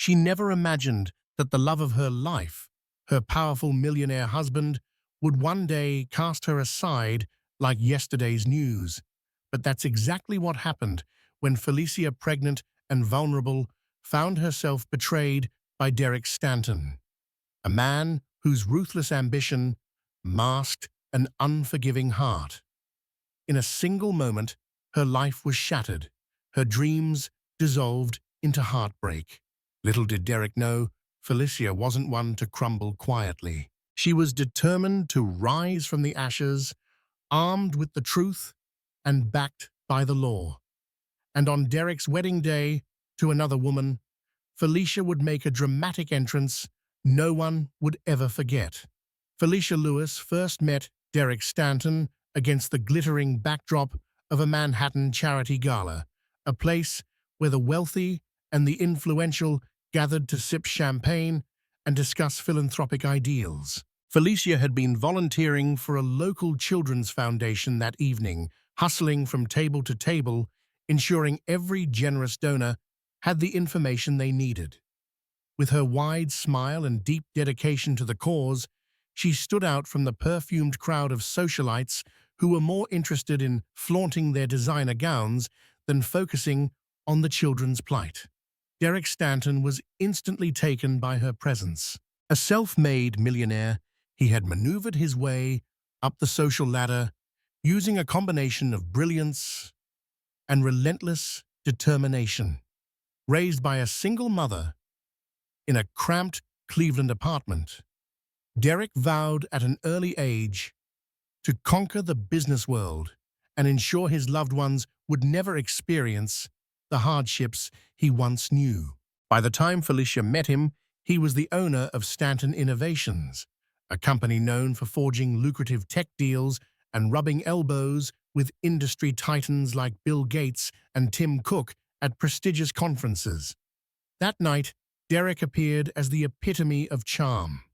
She never imagined that the love of her life, her powerful millionaire husband, would one day cast her aside like yesterday's news. But that's exactly what happened when Felicia, pregnant and vulnerable, found herself betrayed by Derek Stanton, a man whose ruthless ambition masked an unforgiving heart. In a single moment, her life was shattered, her dreams dissolved into heartbreak. Little did Derek know, Felicia wasn't one to crumble quietly. She was determined to rise from the ashes, armed with the truth and backed by the law. And on Derek's wedding day to another woman, Felicia would make a dramatic entrance no one would ever forget. Felicia Lewis first met Derek Stanton against the glittering backdrop of a Manhattan charity gala, a place where the wealthy and the influential gathered to sip champagne and discuss philanthropic ideals. Felicia had been volunteering for a local children's foundation that evening, hustling from table to table, ensuring every generous donor had the information they needed. With her wide smile and deep dedication to the cause, she stood out from the perfumed crowd of socialites who were more interested in flaunting their designer gowns than focusing on the children's plight. Derek Stanton was instantly taken by her presence. A self-made millionaire, he had maneuvered his way up the social ladder using a combination of brilliance and relentless determination. Raised by a single mother in a cramped Cleveland apartment, Derek vowed at an early age to conquer the business world and ensure his loved ones would never experience the hardships he once knew. By the time Felicia met him, he was the owner of Stanton Innovations, a company known for forging lucrative tech deals and rubbing elbows with industry titans like Bill Gates and Tim Cook at prestigious conferences. That night, Derek appeared as the epitome of charm.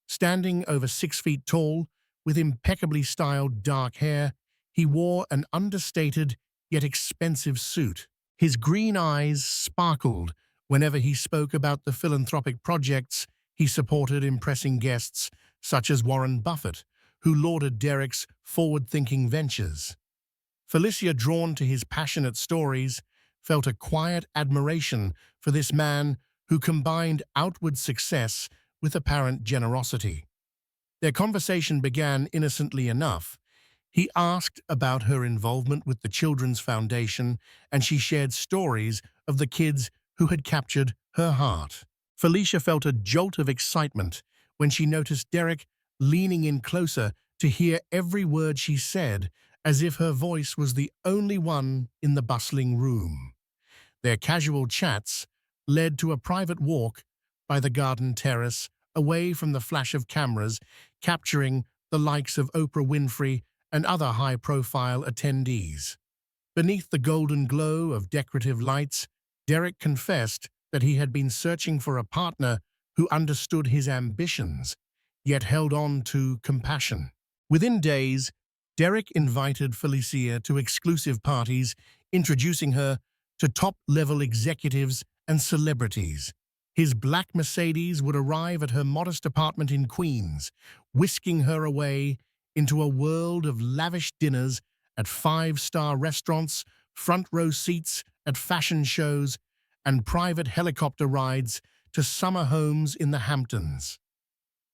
Standing over 6 feet tall, with impeccably styled dark hair, he wore an understated yet expensive suit. His green eyes sparkled whenever he spoke about the philanthropic projects he supported, impressing guests such as Warren Buffett, who lauded Derek's forward-thinking ventures. Felicia, drawn to his passionate stories, felt a quiet admiration for this man who combined outward success with apparent generosity. Their conversation began innocently enough. He asked about her involvement with the Children's Foundation, and she shared stories of the kids who had captured her heart. Felicia felt a jolt of excitement when she noticed Derek leaning in closer to hear every word she said, as if her voice was the only one in the bustling room. Their casual chats led to a private walk by the garden terrace, away from the flash of cameras, capturing the likes of Oprah Winfrey and other high-profile attendees. Beneath the golden glow of decorative lights, Derek confessed that he had been searching for a partner who understood his ambitions, yet held on to compassion. Within days, Derek invited Felicia to exclusive parties, introducing her to top-level executives and celebrities. His black Mercedes would arrive at her modest apartment in Queens, whisking her away into a world of lavish dinners at 5-star restaurants, front-row seats at fashion shows, and private helicopter rides to summer homes in the Hamptons.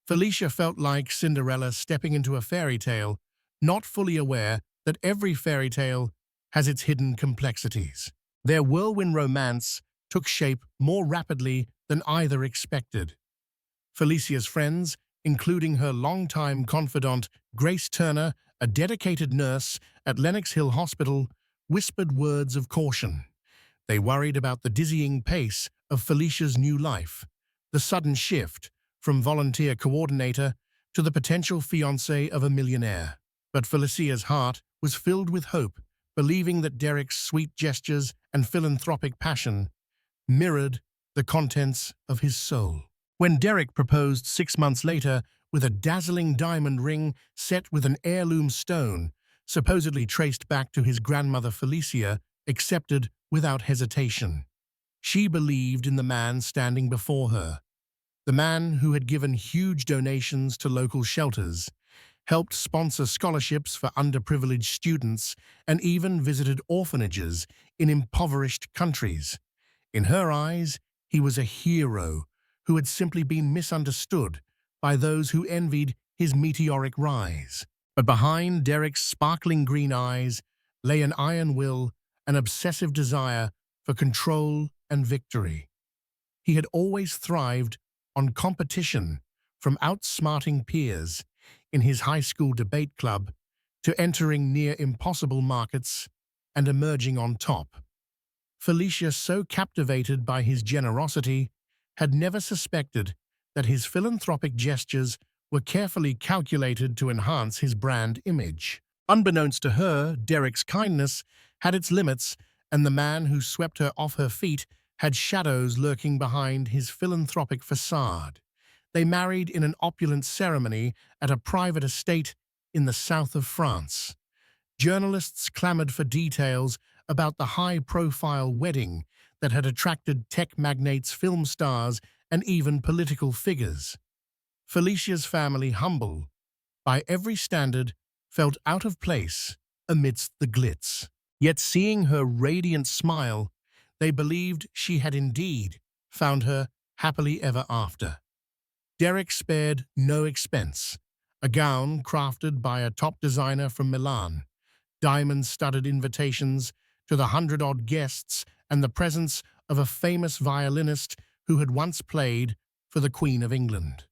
Felicia felt like Cinderella stepping into a fairy tale, not fully aware that every fairy tale has its hidden complexities. Their whirlwind romance took shape more rapidly than either expected. Felicia's friends, including her longtime confidant Grace Turner, a dedicated nurse at Lenox Hill Hospital, whispered words of caution. They worried about the dizzying pace of Felicia's new life, the sudden shift from volunteer coordinator to the potential fiancé of a millionaire. But Felicia's heart was filled with hope, believing that Derek's sweet gestures and philanthropic passion mirrored the contents of his soul. When Derek proposed 6 months later with a dazzling diamond ring set with an heirloom stone, supposedly traced back to his grandmother, Felicia accepted without hesitation. She believed in the man standing before her, the man who had given huge donations to local shelters, helped sponsor scholarships for underprivileged students, and even visited orphanages in impoverished countries. In her eyes, he was a hero who had simply been misunderstood by those who envied his meteoric rise. But behind Derek's sparkling green eyes lay an iron will, an obsessive desire for control and victory. He had always thrived on competition, from outsmarting peers in his high school debate club to entering near-impossible markets and emerging on top. Felicia, so captivated by his generosity, had never suspected that his philanthropic gestures were carefully calculated to enhance his brand image. Unbeknownst to her, Derek's kindness had its limits, and the man who swept her off her feet had shadows lurking behind his philanthropic facade. They married in an opulent ceremony at a private estate in the south of France. Journalists clamored for details about the high-profile wedding that had attracted tech magnates, film stars, and even political figures. Felicia's family, humble by every standard, felt out of place amidst the glitz. Yet seeing her radiant smile, they believed she had indeed found her happily ever after. Derek spared no expense. A gown crafted by a top designer from Milan, diamond-studded invitations to the 100-odd guests, and the presence of a famous violinist who had once played for the Queen of England.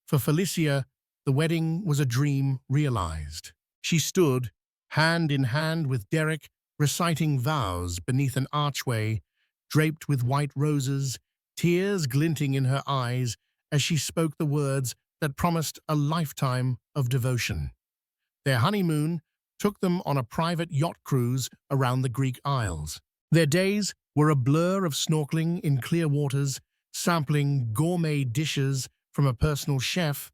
For Felicia, the wedding was a dream realized. She stood, hand in hand with Derek, reciting vows beneath an archway draped with white roses, tears glinting in her eyes as she spoke the words that promised a lifetime of devotion. Their honeymoon took them on a private yacht cruise around the Greek Isles. Their days were a blur of snorkeling in clear waters, sampling gourmet dishes from a personal chef,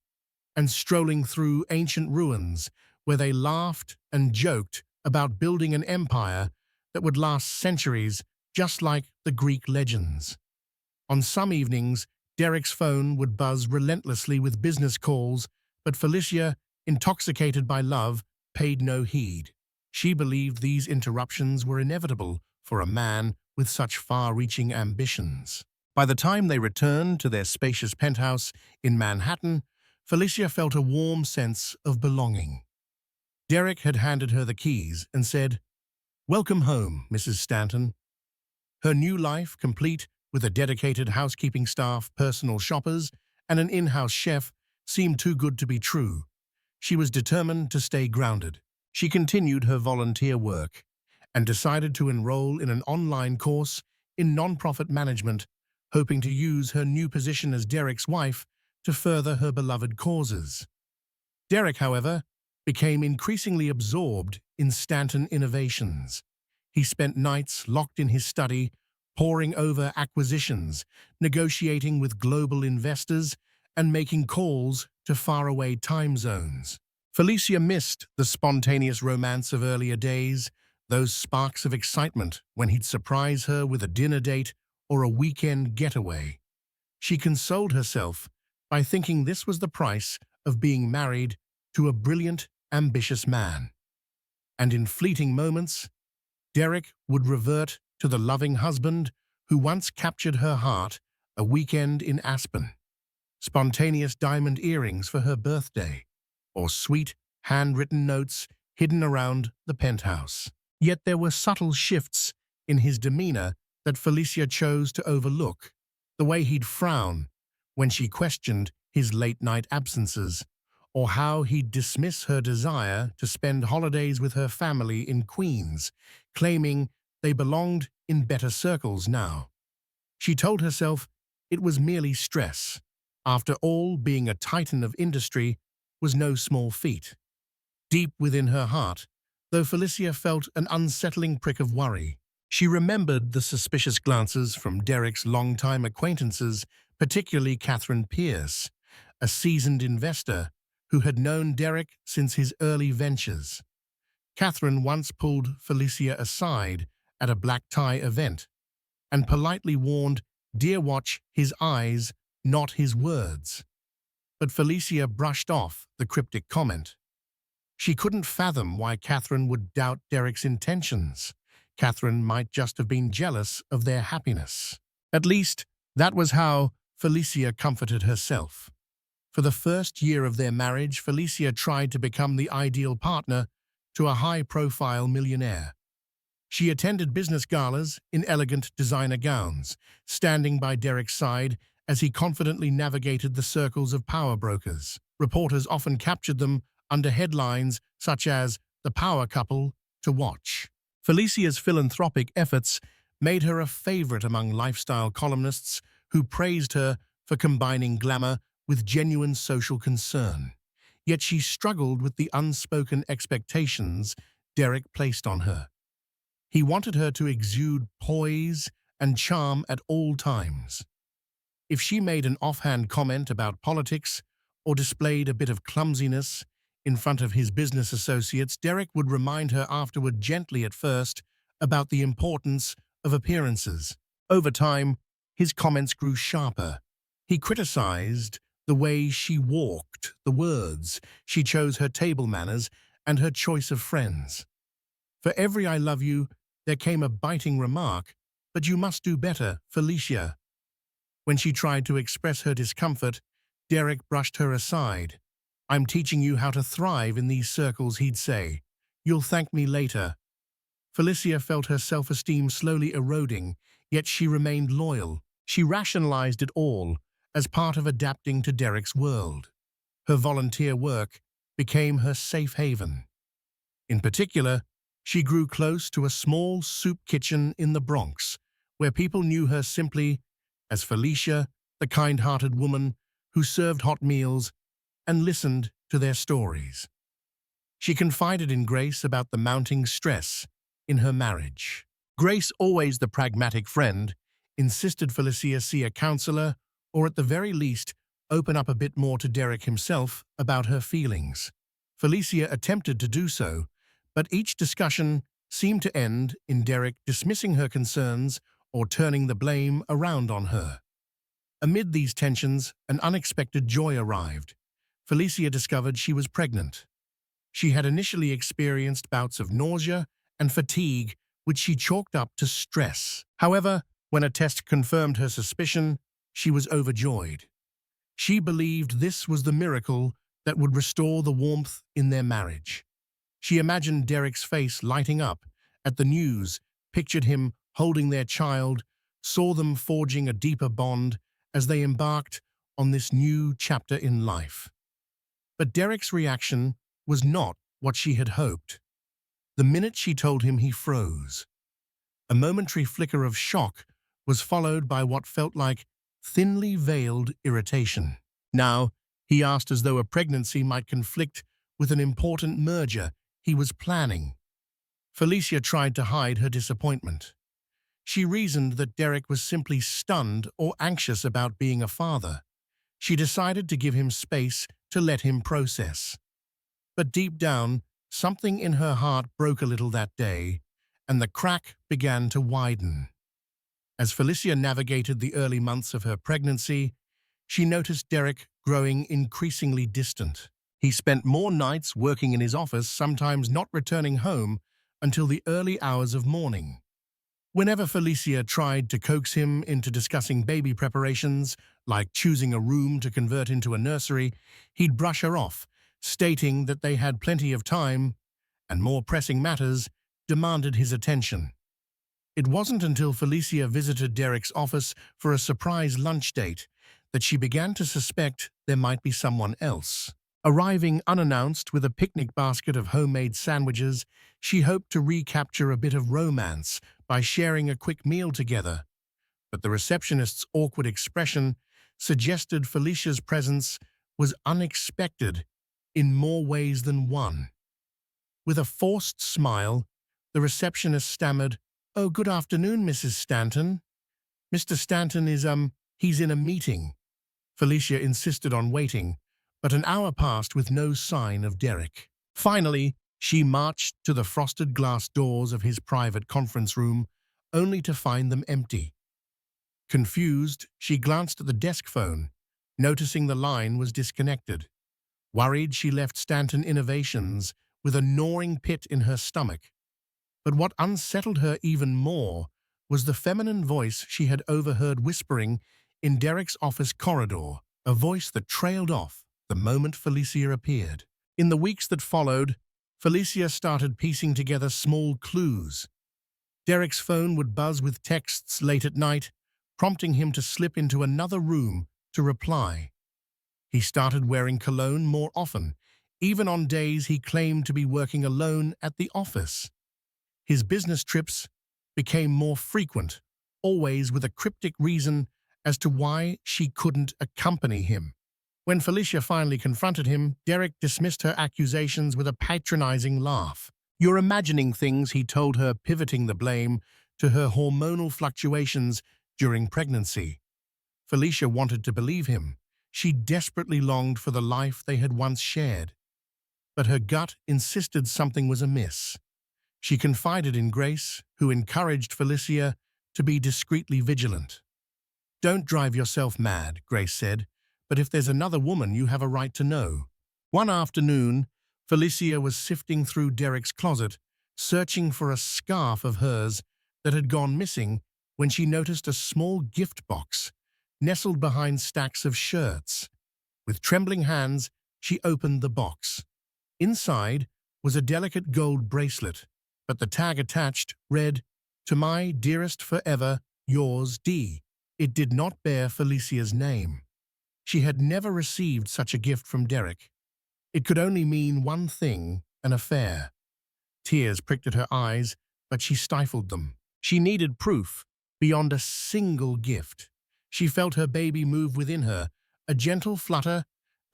and strolling through ancient ruins where they laughed and joked about building an empire that would last centuries, just like the Greek legends. On some evenings, Derek's phone would buzz relentlessly with business calls, but Felicia, intoxicated by love, paid no heed. She believed these interruptions were inevitable for a man with such far-reaching ambitions. By the time they returned to their spacious penthouse in Manhattan, Felicia felt a warm sense of belonging. Derek had handed her the keys and said, "Welcome home, Mrs. Stanton." Her new life, complete with a dedicated housekeeping staff, personal shoppers, and an in-house chef, seemed too good to be true. She was determined to stay grounded. She continued her volunteer work and decided to enroll in an online course in nonprofit management, hoping to use her new position as Derek's wife to further her beloved causes. Derek, however, became increasingly absorbed in Stanton innovations. He spent nights locked in his study, poring over acquisitions, negotiating with global investors, and making calls to faraway time zones. Felicia missed the spontaneous romance of earlier days, those sparks of excitement when he'd surprise her with a dinner date or a weekend getaway. She consoled herself by thinking this was the price of being married to a brilliant, ambitious man. And in fleeting moments, Derek would revert to the loving husband who once captured her heart, a weekend in Aspen. Spontaneous diamond earrings for her birthday, or sweet, handwritten notes hidden around the penthouse. Yet there were subtle shifts in his demeanor that Felicia chose to overlook. The way he'd frown when she questioned his late-night absences, or how he'd dismiss her desire to spend holidays with her family in Queens, claiming they belonged in better circles now. She told herself it was merely stress. After all, being a titan of industry was no small feat. Deep within her heart, though, Felicia felt an unsettling prick of worry. She remembered the suspicious glances from Derek's longtime acquaintances, particularly Vanessa Pierce, a seasoned investor who had known Derek since his early ventures. Catherine once pulled Felicia aside at a black tie event, and politely warned, "Dear, watch his eyes, not his words." But Felicia brushed off the cryptic comment. She couldn't fathom why Catherine would doubt Derek's intentions. Catherine might just have been jealous of their happiness. At least, that was how Felicia comforted herself. For the first year of their marriage, Felicia tried to become the ideal partner to a high-profile millionaire. She attended business galas in elegant designer gowns, standing by Derek's side as he confidently navigated the circles of power brokers. Reporters often captured them under headlines such as "The Power Couple to Watch." Felicia's philanthropic efforts made her a favorite among lifestyle columnists who praised her for combining glamour with genuine social concern. Yet she struggled with the unspoken expectations Derek placed on her. He wanted her to exude poise and charm at all times. If she made an offhand comment about politics or displayed a bit of clumsiness in front of his business associates, Derek would remind her afterward, gently at first, about the importance of appearances. Over time, his comments grew sharper. He criticized the way she walked, the words she chose, her table manners, and her choice of friends. For every "I love you," there came a biting remark, "But you must do better, Felicia." When she tried to express her discomfort, Derek brushed her aside. "I'm teaching you how to thrive in these circles," he'd say. "You'll thank me later." Felicia felt her self-esteem slowly eroding, yet she remained loyal. She rationalized it all as part of adapting to Derek's world. Her volunteer work became her safe haven. In particular, she grew close to a small soup kitchen in the Bronx, where people knew her simply as Felicia, the kind-hearted woman who served hot meals and listened to their stories. She confided in Grace about the mounting stress in her marriage. Grace, always the pragmatic friend, insisted Felicia see a counselor or at the very least open up a bit more to Derek himself about her feelings. Felicia attempted to do so, but each discussion seemed to end in Derek dismissing her concerns or turning the blame around on her. Amid these tensions, an unexpected joy arrived. Felicia discovered she was pregnant. She had initially experienced bouts of nausea and fatigue, which she chalked up to stress. However, when a test confirmed her suspicion, she was overjoyed. She believed this was the miracle that would restore the warmth in their marriage. She imagined Derek's face lighting up at the news, pictured him holding their child, saw them forging a deeper bond as they embarked on this new chapter in life. But Derek's reaction was not what she had hoped. The minute she told him, he froze. A momentary flicker of shock was followed by what felt like thinly veiled irritation. Now, he asked as though a pregnancy might conflict with an important merger he was planning. Felicia tried to hide her disappointment. She reasoned that Derek was simply stunned or anxious about being a father. She decided to give him space to let him process. But deep down, something in her heart broke a little that day, and the crack began to widen. As Felicia navigated the early months of her pregnancy, she noticed Derek growing increasingly distant. He spent more nights working in his office, sometimes not returning home until the early hours of morning. Whenever Felicia tried to coax him into discussing baby preparations, like choosing a room to convert into a nursery, he'd brush her off, stating that they had plenty of time and more pressing matters demanded his attention. It wasn't until Felicia visited Derek's office for a surprise lunch date that she began to suspect there might be someone else. Arriving unannounced with a picnic basket of homemade sandwiches, she hoped to recapture a bit of romance by sharing a quick meal together. But the receptionist's awkward expression suggested Felicia's presence was unexpected in more ways than one. With a forced smile, the receptionist stammered, "Oh, good afternoon, Mrs. Stanton. Mr. Stanton is, he's in a meeting." Felicia insisted on waiting, but an hour passed with no sign of Derek. Finally, she marched to the frosted glass doors of his private conference room, only to find them empty. Confused, she glanced at the desk phone, noticing the line was disconnected. Worried, she left Stanton Innovations with a gnawing pit in her stomach. But what unsettled her even more was the feminine voice she had overheard whispering in Derek's office corridor, a voice that trailed off the moment Felicia appeared. In the weeks that followed, Felicia started piecing together small clues. Derek's phone would buzz with texts late at night, prompting him to slip into another room to reply. He started wearing cologne more often, even on days he claimed to be working alone at the office. His business trips became more frequent, always with a cryptic reason as to why she couldn't accompany him. When Felicia finally confronted him, Derek dismissed her accusations with a patronizing laugh. "You're imagining things," he told her, pivoting the blame to her hormonal fluctuations during pregnancy. Felicia wanted to believe him. She desperately longed for the life they had once shared. But her gut insisted something was amiss. She confided in Grace, who encouraged Felicia to be discreetly vigilant. "Don't drive yourself mad," Grace said, "but if there's another woman, you have a right to know." One afternoon, Felicia was sifting through Derek's closet, searching for a scarf of hers that had gone missing when she noticed a small gift box nestled behind stacks of shirts. With trembling hands, she opened the box. Inside was a delicate gold bracelet, but the tag attached read, "To my dearest forever, yours D." It did not bear Felicia's name. She had never received such a gift from Derek. It could only mean one thing, an affair. Tears pricked at her eyes, but she stifled them. She needed proof beyond a single gift. She felt her baby move within her, a gentle flutter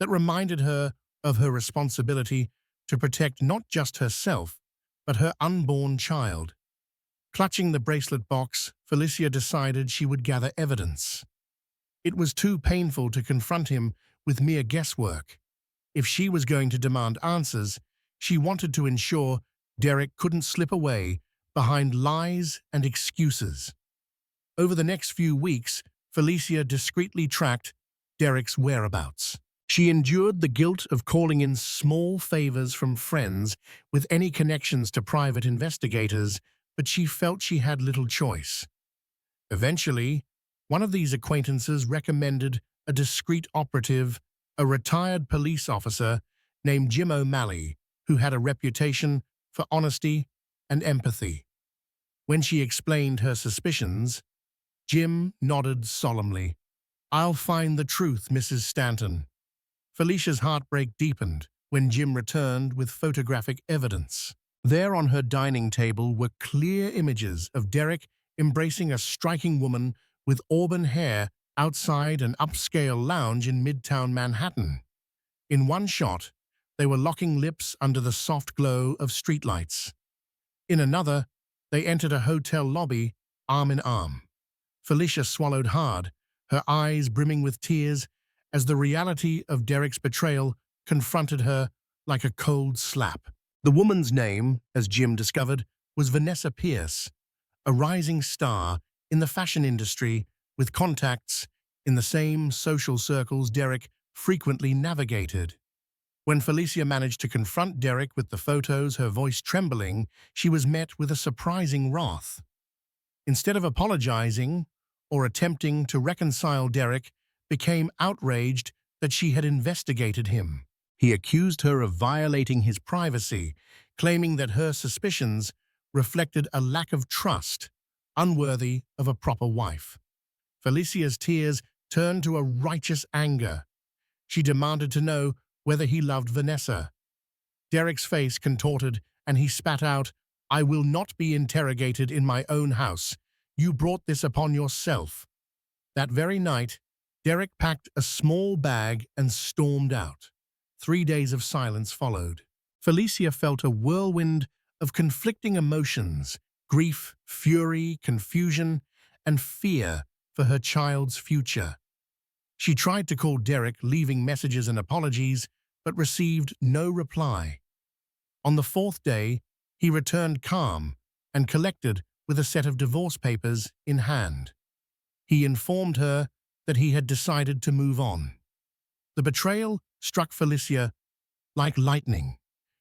that reminded her of her responsibility to protect not just herself, but her unborn child. Clutching the bracelet box, Felicia decided she would gather evidence. It was too painful to confront him with mere guesswork. If she was going to demand answers, she wanted to ensure Derek couldn't slip away behind lies and excuses. Over the next few weeks, Felicia discreetly tracked Derek's whereabouts. She endured the guilt of calling in small favors from friends with any connections to private investigators, but she felt she had little choice. Eventually, one of these acquaintances recommended a discreet operative, a retired police officer named Jim O'Malley, who had a reputation for honesty and empathy. When she explained her suspicions, Jim nodded solemnly. "I'll find the truth, Mrs. Stanton." Felicia's heartbreak deepened when Jim returned with photographic evidence. There on her dining table were clear images of Derek embracing a striking woman with auburn hair outside an upscale lounge in Midtown Manhattan. In one shot, they were locking lips under the soft glow of streetlights. In another, they entered a hotel lobby, arm in arm. Felicia swallowed hard, her eyes brimming with tears as the reality of Derek's betrayal confronted her like a cold slap. The woman's name, as Jim discovered, was Vanessa Pierce, a rising star in the fashion industry with contacts in the same social circles Derek frequently navigated. When Felicia managed to confront Derek with the photos, her voice trembling, she was met with a surprising wrath. Instead of apologizing or attempting to reconcile, Derek became outraged that she had investigated him. He accused her of violating his privacy, claiming that her suspicions reflected a lack of trust, unworthy of a proper wife. Felicia's tears turned to a righteous anger. She demanded to know whether he loved Vanessa. Derek's face contorted, and he spat out, "I will not be interrogated in my own house. You brought this upon yourself." That very night, Derek packed a small bag and stormed out. 3 days of silence followed. Felicia felt a whirlwind of conflicting emotions, grief, fury, confusion, and fear for her child's future. She tried to call Derek, leaving messages and apologies, but received no reply. On the 4th day, he returned calm and collected with a set of divorce papers in hand. he informed her that he had decided to move on. The betrayal struck Felicia like lightning.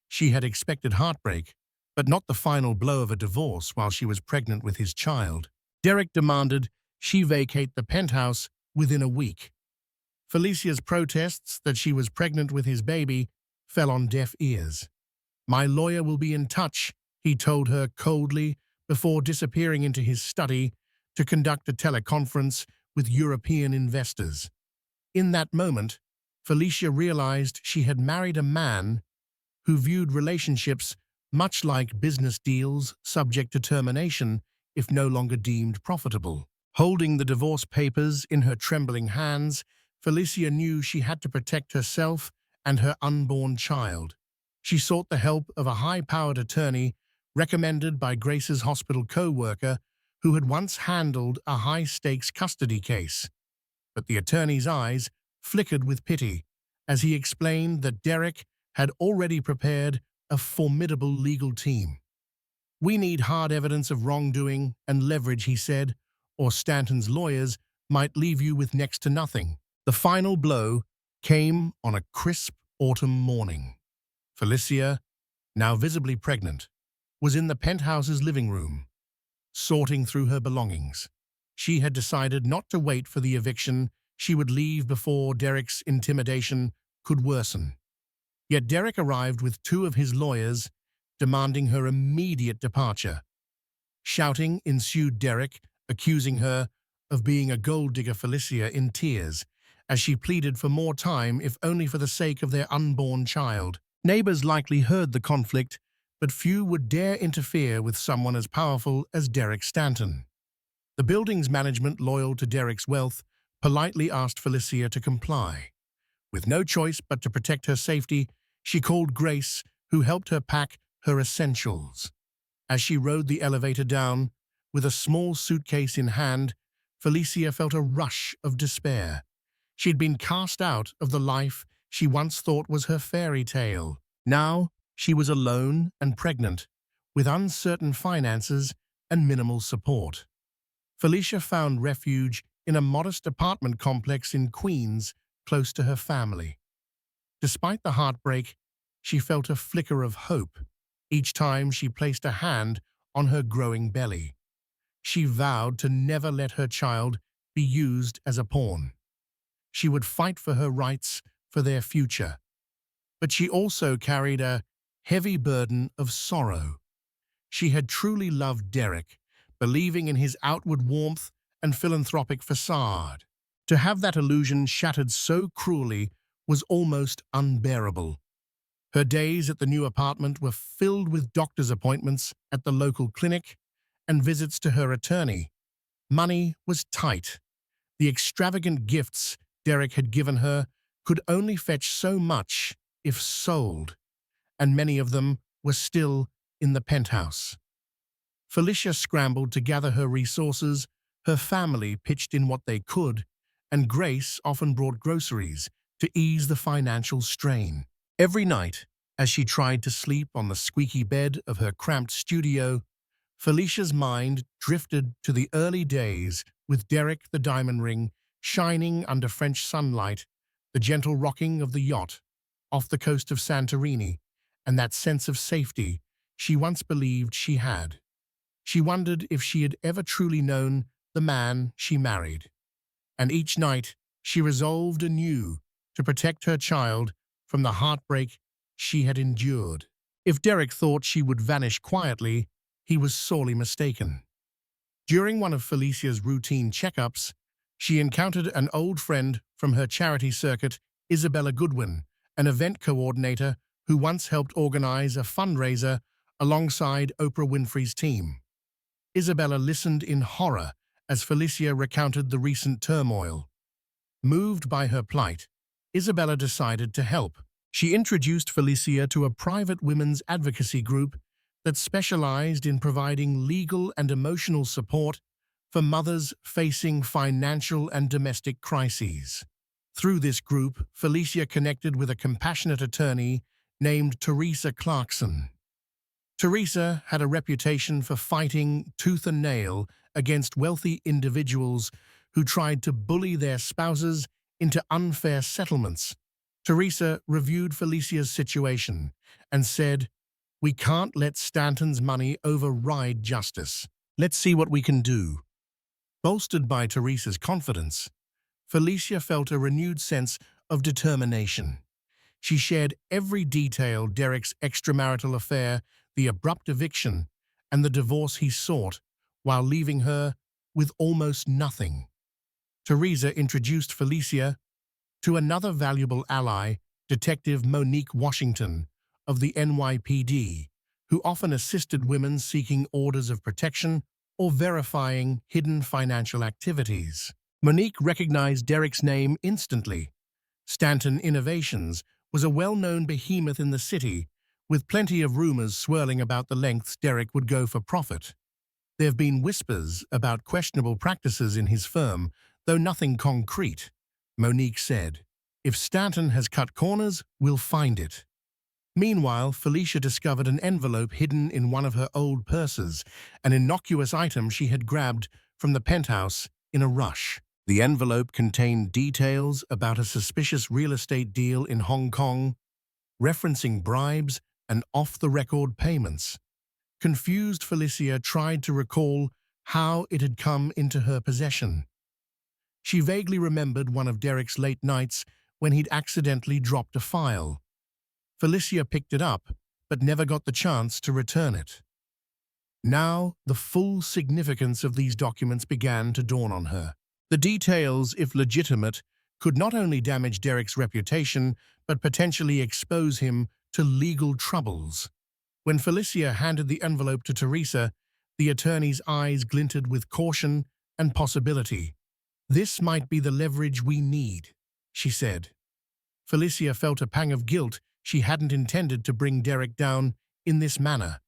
She had expected heartbreak, but not the final blow of a divorce while she was pregnant with his child. Derek demanded she vacate the penthouse within a week. Felicia's protests that she was pregnant with his baby fell on deaf ears. "My lawyer will be in touch," he told her coldly before disappearing into his study to conduct a teleconference with European investors. In that moment, Felicia realized she had married a man who viewed relationships much like business deals subject to termination if no longer deemed profitable. Holding the divorce papers in her trembling hands, Felicia knew she had to protect herself and her unborn child. She sought the help of a high-powered attorney recommended by Grace's hospital co-worker who had once handled a high-stakes custody case. But the attorney's eyes flickered with pity as he explained that Derek had already prepared a formidable legal team. "We need hard evidence of wrongdoing and leverage," he said, "or Stanton's lawyers might leave you with next to nothing." The final blow came on a crisp autumn morning. Felicia, now visibly pregnant, was in the penthouse's living room, sorting through her belongings. She had decided not to wait for the eviction. She would leave before Derek's intimidation could worsen. Yet Derek arrived with two of his lawyers, demanding her immediate departure. Shouting ensued. Derek accusing her of being a gold digger. Felicia in tears as she pleaded for more time, if only for the sake of their unborn child. Neighbors likely heard the conflict, but few would dare interfere with someone as powerful as Derek Stanton. The building's management, loyal to Derek's wealth, politely asked Felicia to comply. With no choice but to protect her safety, she called Grace, who helped her pack her essentials. As she rode the elevator down, with a small suitcase in hand, Felicia felt a rush of despair. She'd been cast out of the life she once thought was her fairy tale. Now she was alone and pregnant, with uncertain finances and minimal support. Felicia found refuge in a modest apartment complex in Queens, close to her family. Despite the heartbreak, she felt a flicker of hope each time she placed a hand on her growing belly. She vowed to never let her child be used as a pawn. She would fight for her rights, for their future. But she also carried a heavy burden of sorrow. She had truly loved Derek, believing in his outward warmth and philanthropic facade. To have that illusion shattered so cruelly was almost unbearable. Her days at the new apartment were filled with doctor's appointments at the local clinic and visits to her attorney. Money was tight. The extravagant gifts Derek had given her could only fetch so much if sold, and many of them were still in the penthouse. Felicia scrambled to gather her resources. Her family pitched in what they could, and Grace often brought groceries to ease the financial strain. Every night, as she tried to sleep on the squeaky bed of her cramped studio, Felicia's mind drifted to the early days with Derek the diamond ring shining under French sunlight, the gentle rocking of the yacht off the coast of Santorini, and that sense of safety she once believed she had. She wondered if she had ever truly known the man she married. And each night she resolved anew to protect her child from the heartbreak she had endured. If Derek thought she would vanish quietly, he was sorely mistaken. During one of Felicia's routine checkups, she encountered an old friend from her charity circuit, Isabella Goodwin, an event coordinator who once helped organize a fundraiser alongside Oprah Winfrey's team. Isabella listened in horror as Felicia recounted the recent turmoil. Moved by her plight, Isabella decided to help. She introduced Felicia to a private women's advocacy group that specialized in providing legal and emotional support for mothers facing financial and domestic crises. Through this group, Felicia connected with a compassionate attorney named Theresa Clarkson. Theresa had a reputation for fighting tooth and nail against wealthy individuals who tried to bully their spouses into unfair settlements. Theresa reviewed Felicia's situation and said, "We can't let Stanton's money override justice. Let's see what we can do." Bolstered by Theresa's confidence, Felicia felt a renewed sense of determination. She shared every detail: Derek's extramarital affair, the abrupt eviction, and the divorce he sought, while leaving her with almost nothing. Theresa introduced Felicia to another valuable ally, Detective Monique Washington of the NYPD, who often assisted women seeking orders of protection or verifying hidden financial activities. Monique recognized Derek's name instantly. Stanton Innovations was a well-known behemoth in the city, with plenty of rumors swirling about the lengths Derek would go for profit. There have been whispers about questionable practices in his firm, though nothing concrete. Monique said, "If Stanton has cut corners, we'll find it." Meanwhile, Felicia discovered an envelope hidden in one of her old purses, an innocuous item she had grabbed from the penthouse in a rush. The envelope contained details about a suspicious real estate deal in Hong Kong, referencing bribes and off-the-record payments. Confused, Felicia tried to recall how it had come into her possession. She vaguely remembered one of Derek's late nights when he'd accidentally dropped a file. Felicia picked it up, but never got the chance to return it. Now, the full significance of these documents began to dawn on her. The details, if legitimate, could not only damage Derek's reputation, but potentially expose him to legal troubles. When Felicia handed the envelope to Theresa, the attorney's eyes glinted with caution and possibility. "This might be the leverage we need," she said. Felicia felt a pang of guilt. She hadn't intended to bring Derek down in this manner.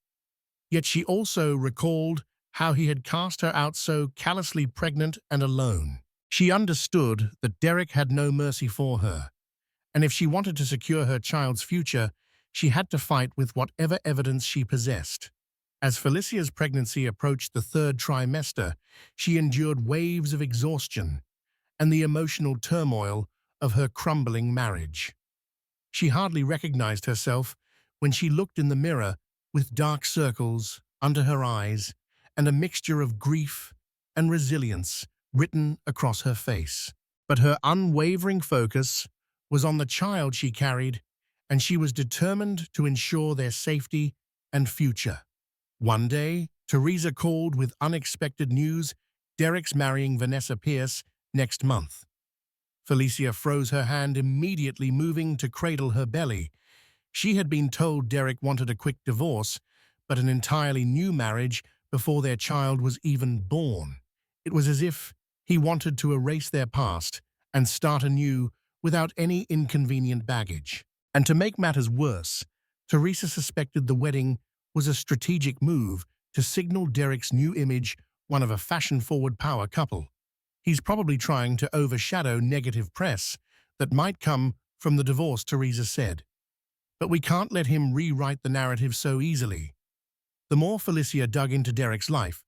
Yet she also recalled how he had cast her out so callously, pregnant and alone. She understood that Derek had no mercy for her, and if she wanted to secure her child's future, she had to fight with whatever evidence she possessed. As Felicia's pregnancy approached the third trimester, she endured waves of exhaustion and the emotional turmoil of her crumbling marriage. She hardly recognized herself when she looked in the mirror, with dark circles under her eyes and a mixture of grief and resilience written across her face. But her unwavering focus was on the child she carried, and she was determined to ensure their safety and future. One day, Theresa called with unexpected news: Derek's marrying Vanessa Pierce next month. Felicia froze her hand, immediately moving to cradle her belly. She had been told Derek wanted a quick divorce, but an entirely new marriage before their child was even born. It was as if he wanted to erase their past and start anew without any inconvenient baggage. And to make matters worse, Theresa suspected the wedding was a strategic move to signal Derek's new image, one of a fashion-forward power couple. He's probably trying to overshadow negative press that might come from the divorce, Theresa said. But we can't let him rewrite the narrative so easily. The more Felicia dug into Derek's life,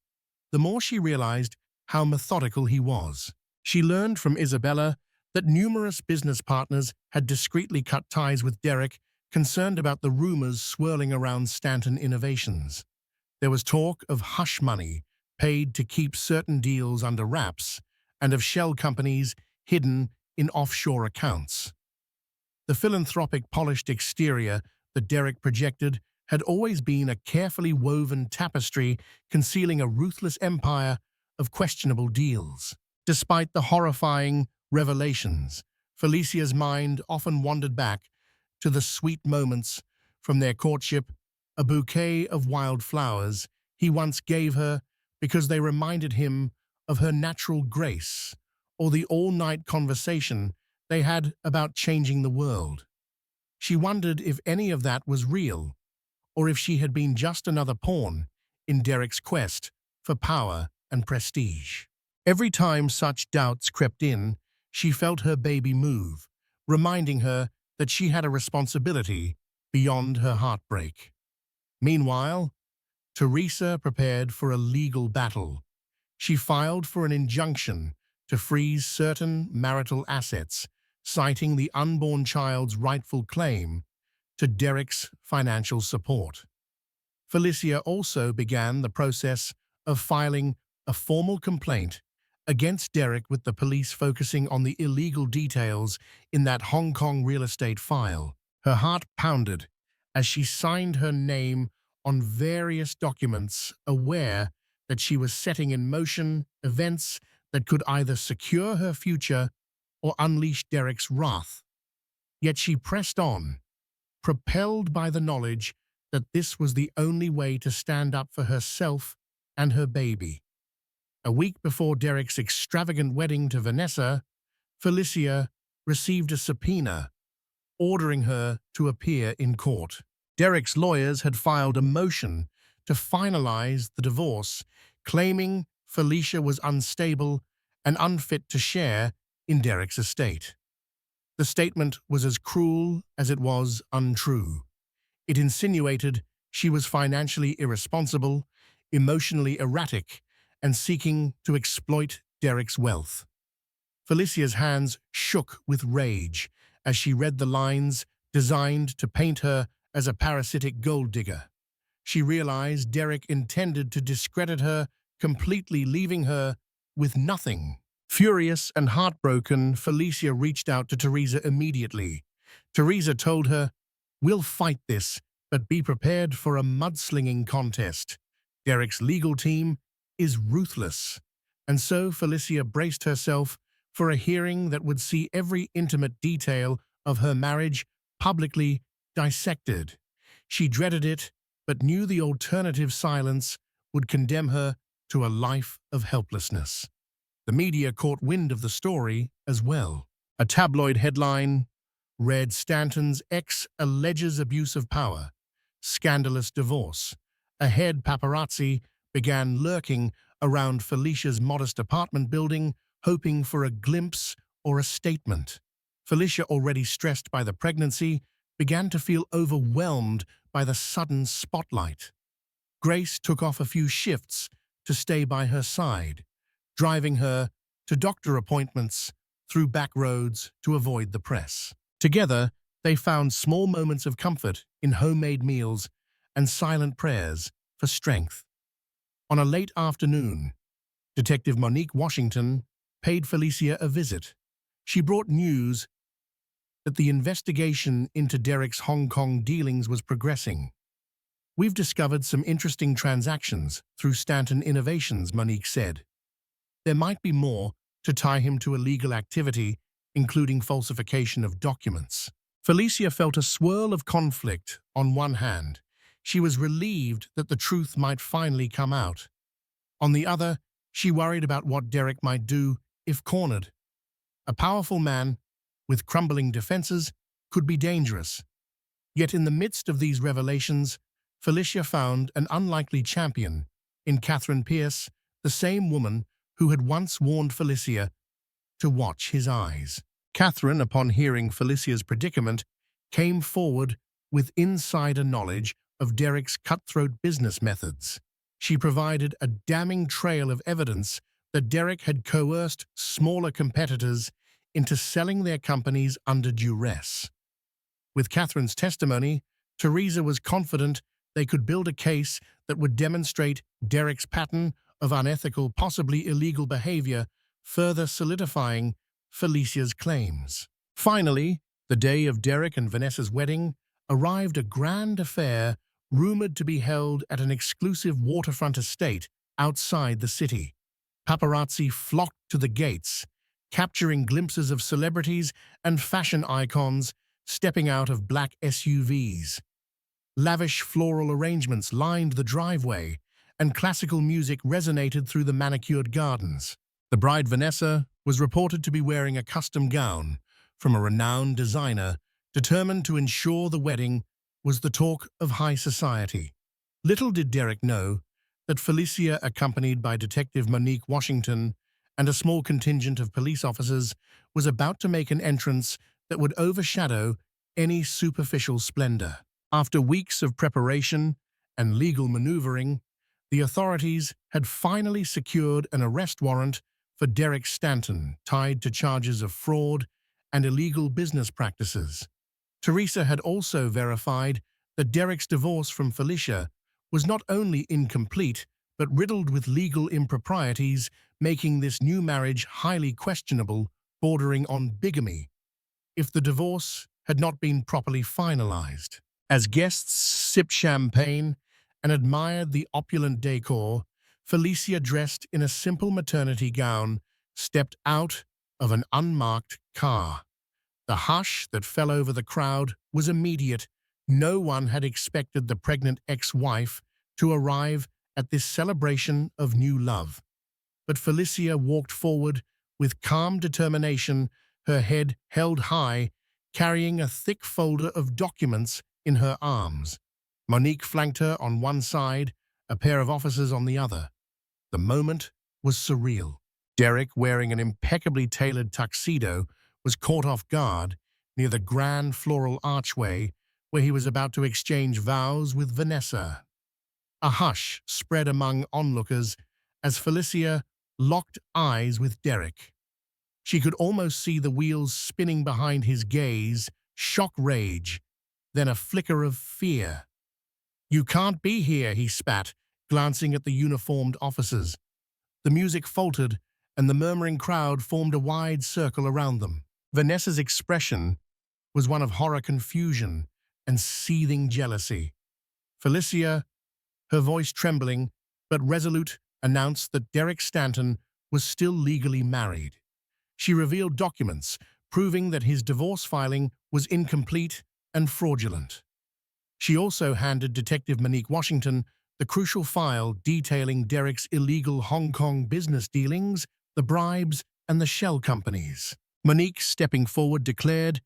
the more she realized how methodical he was. She learned from Isabella that numerous business partners had discreetly cut ties with Derek, concerned about the rumors swirling around Stanton Innovations. There was talk of hush money paid to keep certain deals under wraps, and of shell companies hidden in offshore accounts. The philanthropic, polished exterior that Derek projected had always been a carefully woven tapestry concealing a ruthless empire of questionable deals. Despite the horrifying revelations, Felicia's mind often wandered back to the sweet moments from their courtship, a bouquet of wild flowers he once gave her because they reminded him of her natural grace, or the all-night conversation they had about changing the world. She wondered if any of that was real, or if she had been just another pawn in Derek's quest for power and prestige. Every time such doubts crept in, she felt her baby move, reminding her that she had a responsibility beyond her heartbreak. Meanwhile, Theresa prepared for a legal battle. She filed for an injunction to freeze certain marital assets, citing the unborn child's rightful claim to Derek's financial support. Felicia also began the process of filing a formal complaint against Derek, with the police focusing on the illegal details in that Hong Kong real estate file. Her heart pounded as she signed her name on various documents, aware that she was setting in motion events that could either secure her future or unleash Derek's wrath. Yet she pressed on, propelled by the knowledge that this was the only way to stand up for herself and her baby. A week before Derek's extravagant wedding to Vanessa, Felicia received a subpoena ordering her to appear in court. Derek's lawyers had filed a motion to finalize the divorce, claiming Felicia was unstable and unfit to share in Derek's estate. The statement was as cruel as it was untrue. It insinuated she was financially irresponsible, emotionally erratic, and seeking to exploit Derek's wealth. Felicia's hands shook with rage as she read the lines designed to paint her as a parasitic gold digger. She realized Derek intended to discredit her completely, leaving her with nothing. Furious and heartbroken, Felicia reached out to Theresa immediately. Theresa told her, "We'll fight this, but be prepared for a mudslinging contest. Derek's legal team is ruthless." And so Felicia braced herself for a hearing that would see every intimate detail of her marriage publicly dissected. She dreaded it, but knew the alternative silence would condemn her to a life of helplessness. The media caught wind of the story as well. A tabloid headline read, "Stanton's ex alleges abuse of power. Scandalous divorce." Ahead, paparazzi began lurking around Felicia's modest apartment building, hoping for a glimpse or a statement. Felicia, already stressed by the pregnancy, began to feel overwhelmed by the sudden spotlight. Grace took off a few shifts to stay by her side, driving her to doctor appointments through back roads to avoid the press. Together, they found small moments of comfort in homemade meals and silent prayers for strength. On a late afternoon, Detective Monique Washington paid Felicia a visit. She brought news that the investigation into Derek's Hong Kong dealings was progressing. "We've discovered some interesting transactions through Stanton Innovations," Monique said. "There might be more to tie him to illegal activity, including falsification of documents." Felicia felt a swirl of conflict. On one hand, she was relieved that the truth might finally come out. On the other, she worried about what Derek might do if cornered. A powerful man with crumbling defenses could be dangerous. Yet in the midst of these revelations, Felicia found an unlikely champion in Vanessa Pierce, the same woman who had once warned Felicia to watch his eyes. Catherine, upon hearing Felicia's predicament, came forward with insider knowledge of Derek's cutthroat business methods. She provided a damning trail of evidence that Derek had coerced smaller competitors into selling their companies under duress. With Catherine's testimony, Theresa was confident they could build a case that would demonstrate Derek's pattern of unethical, possibly illegal behavior, further solidifying Felicia's claims. Finally, the day of Derek and Vanessa's wedding arrived, a grand affair rumored to be held at an exclusive waterfront estate outside the city. Paparazzi flocked to the gates, capturing glimpses of celebrities and fashion icons stepping out of black SUVs. Lavish floral arrangements lined the driveway, and classical music resonated through the manicured gardens. The bride, Vanessa, was reported to be wearing a custom gown from a renowned designer, determined to ensure the wedding was the talk of high society. Little did Derek know that Felicia, accompanied by Detective Monique Washington and a small contingent of police officers, was about to make an entrance that would overshadow any superficial splendor. After weeks of preparation and legal maneuvering, the authorities had finally secured an arrest warrant for Derek Stanton, tied to charges of fraud and illegal business practices. Theresa had also verified that Derek's divorce from Felicia was not only incomplete, but riddled with legal improprieties, making this new marriage highly questionable, bordering on bigamy, if the divorce had not been properly finalized. As guests sipped champagne and admired the opulent decor, Felicia, dressed in a simple maternity gown, stepped out of an unmarked car. The hush that fell over the crowd was immediate. No one had expected the pregnant ex-wife to arrive at this celebration of new love. But Felicia walked forward with calm determination, her head held high, carrying a thick folder of documents in her arms. Monique flanked her on one side, a pair of officers on the other. The moment was surreal. Derek, wearing an impeccably tailored tuxedo, was caught off guard near the grand floral archway where he was about to exchange vows with Vanessa. A hush spread among onlookers as Felicia locked eyes with Derek. She could almost see the wheels spinning behind his gaze, shock rage, then a flicker of fear. "You can't be here," he spat, glancing at the uniformed officers. The music faltered, and the murmuring crowd formed a wide circle around them. Vanessa's expression was one of horror, confusion, and seething jealousy. Felicia, her voice trembling but resolute, announced that Derek Stanton was still legally married. She revealed documents proving that his divorce filing was incomplete and fraudulent. She also handed Detective Monique Washington the crucial file detailing Derek's illegal Hong Kong business dealings, the bribes, and the shell companies. Monique, stepping forward, declared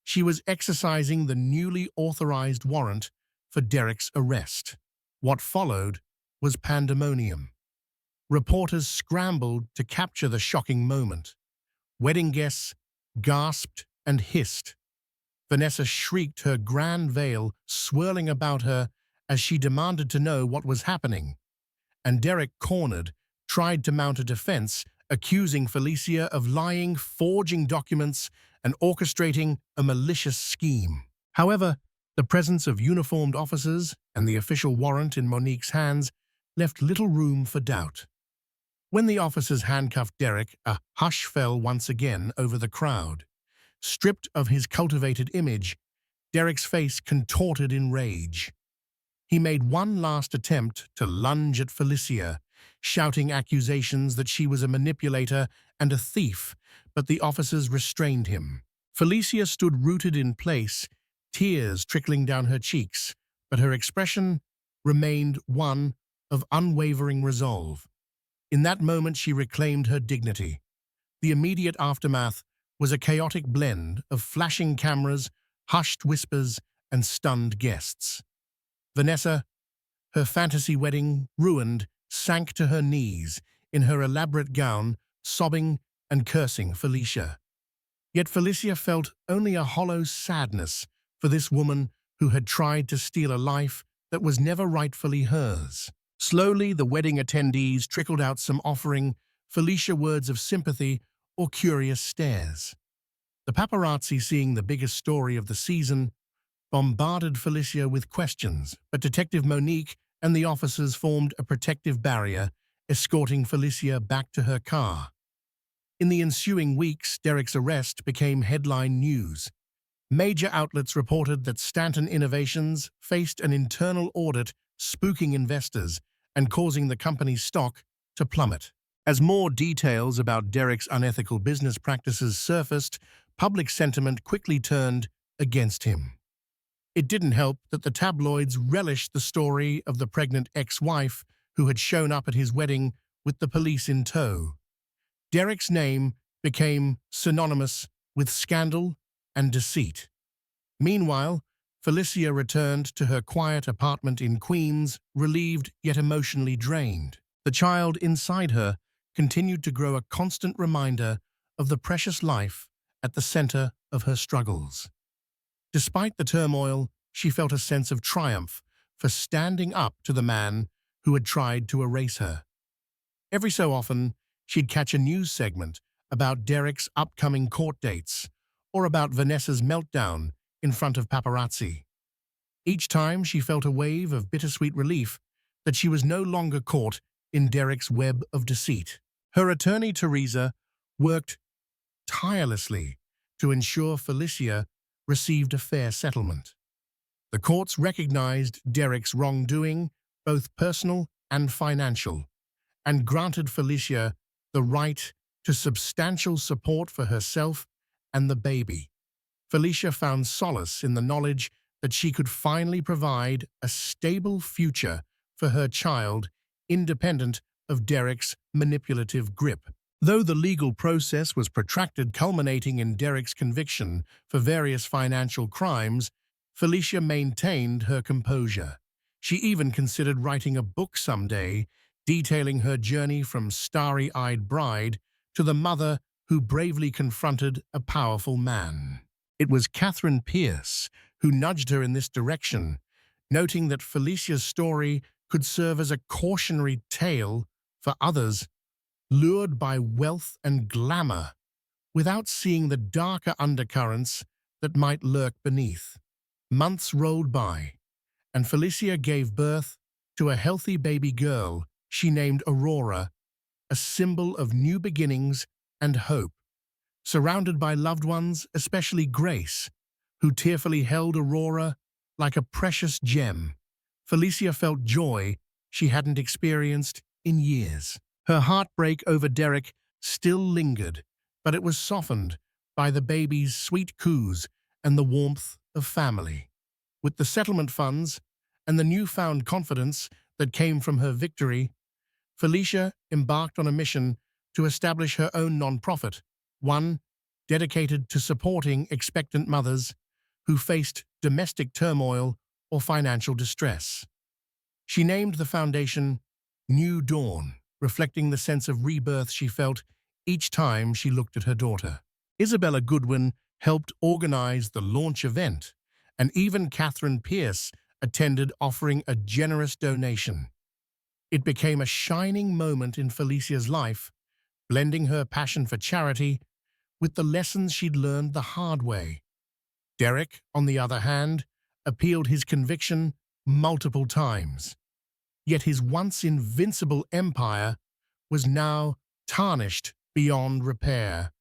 she was exercising the newly authorized warrant for Derek's arrest. What followed was pandemonium. Reporters scrambled to capture the shocking moment. Wedding guests gasped and hissed. Vanessa shrieked, her grand veil swirling about her as she demanded to know what was happening. And Derek, cornered, tried to mount a defense, accusing Felicia of lying, forging documents, and orchestrating a malicious scheme. However, the presence of uniformed officers and the official warrant in Monique's hands left little room for doubt. When the officers handcuffed Derek, a hush fell once again over the crowd. Stripped of his cultivated image, Derek's face contorted in rage. He made one last attempt to lunge at Felicia, shouting accusations that she was a manipulator and a thief, but the officers restrained him. Felicia stood rooted in place, tears trickling down her cheeks, but her expression remained one of unwavering resolve. In that moment, she reclaimed her dignity. The immediate aftermath was a chaotic blend of flashing cameras, hushed whispers, and stunned guests. Vanessa, her fantasy wedding ruined, sank to her knees in her elaborate gown, sobbing and cursing Felicia. Yet Felicia felt only a hollow sadness for this woman who had tried to steal a life that was never rightfully hers. Slowly, the wedding attendees trickled out, some offering Felicia words of sympathy or curious stares. The paparazzi, seeing the biggest story of the season, bombarded Felicia with questions, but Detective Monique and the officers formed a protective barrier, escorting Felicia back to her car. In the ensuing weeks, Derek's arrest became headline news. Major outlets reported that Stanton Innovations faced an internal audit, spooking investors and causing the company's stock to plummet. As more details about Derek's unethical business practices surfaced, public sentiment quickly turned against him. It didn't help that the tabloids relished the story of the pregnant ex-wife who had shown up at his wedding with the police in tow. Derek's name became synonymous with scandal and deceit. Meanwhile, Felicia returned to her quiet apartment in Queens, relieved yet emotionally drained. The child inside her continued to grow, a constant reminder of the precious life at the center of her struggles. Despite the turmoil, she felt a sense of triumph for standing up to the man who had tried to erase her. Every so often, She'd catch a news segment about Derek's upcoming court dates or about Vanessa's meltdown in front of paparazzi. Each time she felt a wave of bittersweet relief that she was no longer caught in Derek's web of deceit. Her attorney, Theresa, worked tirelessly to ensure Felicia received a fair settlement. The courts recognized Derek's wrongdoing, both personal and financial, and granted Felicia the right to substantial support for herself and the baby. Felicia found solace in the knowledge that she could finally provide a stable future for her child, independent of Derek's manipulative grip. Though the legal process was protracted, culminating in Derek's conviction for various financial crimes, Felicia maintained her composure. She even considered writing a book someday, detailing her journey from starry-eyed bride to the mother who bravely confronted a powerful man. It was Catherine Pierce who nudged her in this direction, noting that Felicia's story could serve as a cautionary tale for others lured by wealth and glamour without seeing the darker undercurrents that might lurk beneath. Months rolled by, and Felicia gave birth to a healthy baby girl she named Aurora, a symbol of new beginnings and hope. Surrounded by loved ones, especially Grace, who tearfully held Aurora like a precious gem, Felicia felt joy she hadn't experienced in years. Her heartbreak over Derek still lingered, but it was softened by the baby's sweet coos and the warmth of family. With the settlement funds and the newfound confidence that came from her victory, Felicia embarked on a mission to establish her own nonprofit, one dedicated to supporting expectant mothers who faced domestic turmoil or financial distress. She named the foundation New Dawn, reflecting the sense of rebirth she felt each time she looked at her daughter. Isabella Goodwin helped organize the launch event, and even Catherine Pierce attended, offering a generous donation. It became a shining moment in Felicia's life, blending her passion for charity with the lessons she'd learned the hard way. Derek, on the other hand, appealed his conviction multiple times. Yet his once invincible empire was now tarnished beyond repair.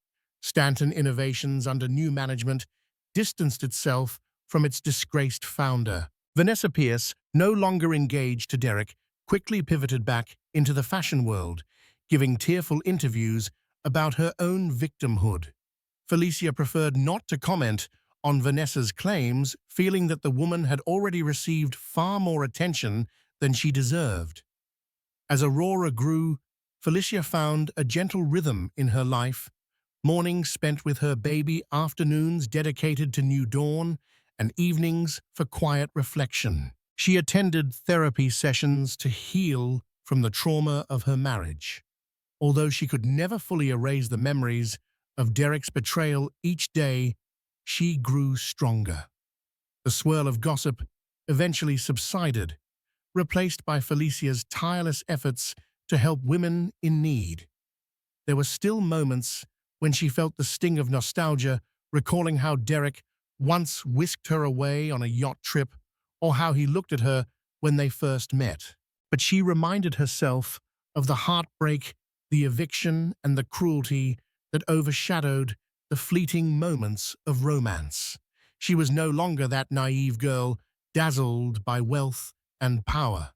Stanton Innovations, under new management, distanced itself from its disgraced founder. Vanessa Pierce, no longer engaged to Derek, quickly pivoted back into the fashion world, giving tearful interviews about her own victimhood. Felicia preferred not to comment on Vanessa's claims, feeling that the woman had already received far more attention than she deserved. As Aurora grew, Felicia found a gentle rhythm in her life, mornings spent with her baby, afternoons dedicated to New Dawn, and evenings for quiet reflection. She attended therapy sessions to heal from the trauma of her marriage. Although she could never fully erase the memories of Derek's betrayal, each day she grew stronger. The swirl of gossip eventually subsided, replaced by Felicia's tireless efforts to help women in need. There were still moments when she felt the sting of nostalgia, recalling how Derek once whisked her away on a yacht trip, or how he looked at her when they first met. But she reminded herself of the heartbreak, the eviction, and the cruelty that overshadowed the fleeting moments of romance. She was no longer that naive girl, dazzled by wealth and power.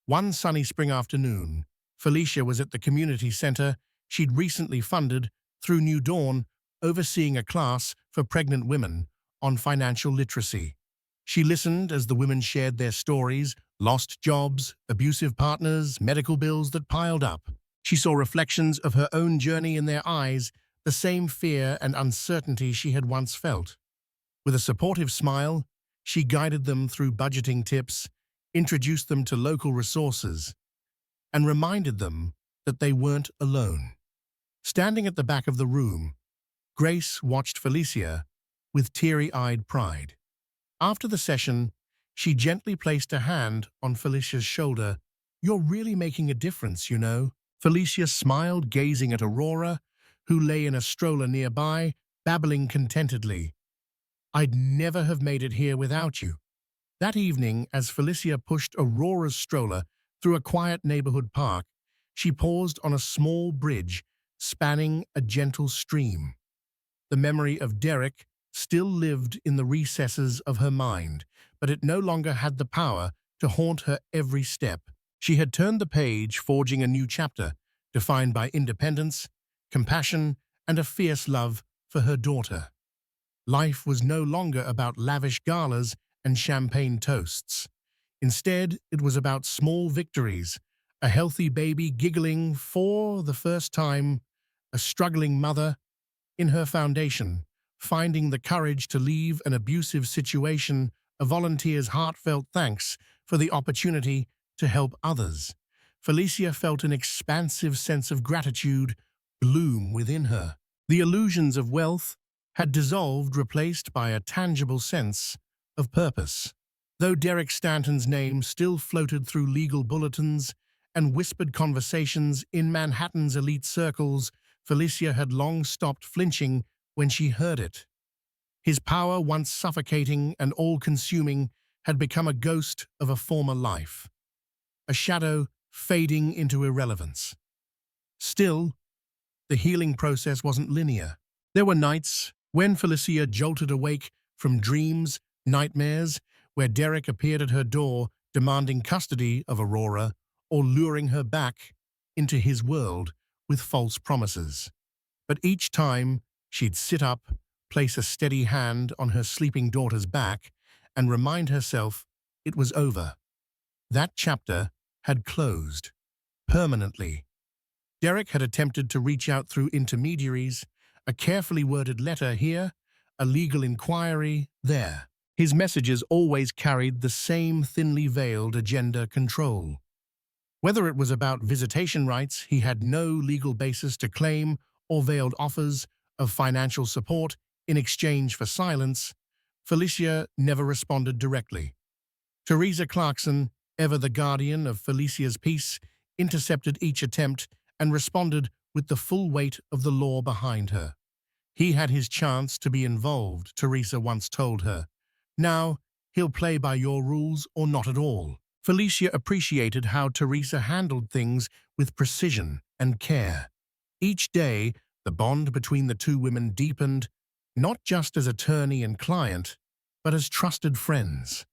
One sunny spring afternoon, Felicia was at the community center she'd recently funded through New Dawn, overseeing a class for pregnant women on financial literacy. She listened as the women shared their stories, lost jobs, abusive partners, medical bills that piled up. She saw reflections of her own journey in their eyes, the same fear and uncertainty she had once felt. With a supportive smile, she guided them through budgeting tips, introduced them to local resources, and reminded them that they weren't alone. Standing at the back of the room, Grace watched Felicia with teary-eyed pride. After the session, she gently placed a hand on Felicia's shoulder. "You're really making a difference, you know." Felicia smiled, gazing at Aurora, who lay in a stroller nearby, babbling contentedly. "I'd never have made it here without you." That evening, as Felicia pushed Aurora's stroller through a quiet neighborhood park, she paused on a small bridge spanning a gentle stream. The memory of Derek still lived in the recesses of her mind, but it no longer had the power to haunt her every step. She had turned the page, forging a new chapter, defined by independence, compassion, and a fierce love for her daughter. Life was no longer about lavish galas and champagne toasts. Instead, it was about small victories, a healthy baby giggling for the first time, a struggling mother in her foundation, finding the courage to leave an abusive situation, a volunteer's heartfelt thanks for the opportunity to help others. Felicia felt an expansive sense of gratitude bloom within her. The illusions of wealth had dissolved, replaced by a tangible sense of purpose. Though Derek Stanton's name still floated through legal bulletins and whispered conversations in Manhattan's elite circles, Felicia had long stopped flinching when she heard it. His power, once suffocating and all-consuming, had become a ghost of a former life, a shadow fading into irrelevance. Still, the healing process wasn't linear. There were nights when Felicia jolted awake from dreams, nightmares, where Derek appeared at her door demanding custody of Aurora or luring her back into his world with false promises. But each time, she'd sit up, place a steady hand on her sleeping daughter's back, and remind herself it was over. That chapter had closed, permanently. Derek had attempted to reach out through intermediaries, a carefully worded letter here, a legal inquiry there. His messages always carried the same thinly veiled agenda: control. Whether it was about visitation rights he had no legal basis to claim, or veiled offers of financial support in exchange for silence, Felicia never responded directly. Theresa Clarkson, ever the guardian of Felicia's peace, intercepted each attempt and responded with the full weight of the law behind her. "He had his chance to be involved," Theresa once told her. "Now, he'll play by your rules or not at all." Felicia appreciated how Theresa handled things with precision and care. Each day, the bond between the two women deepened, not just as attorney and client, but as trusted friends.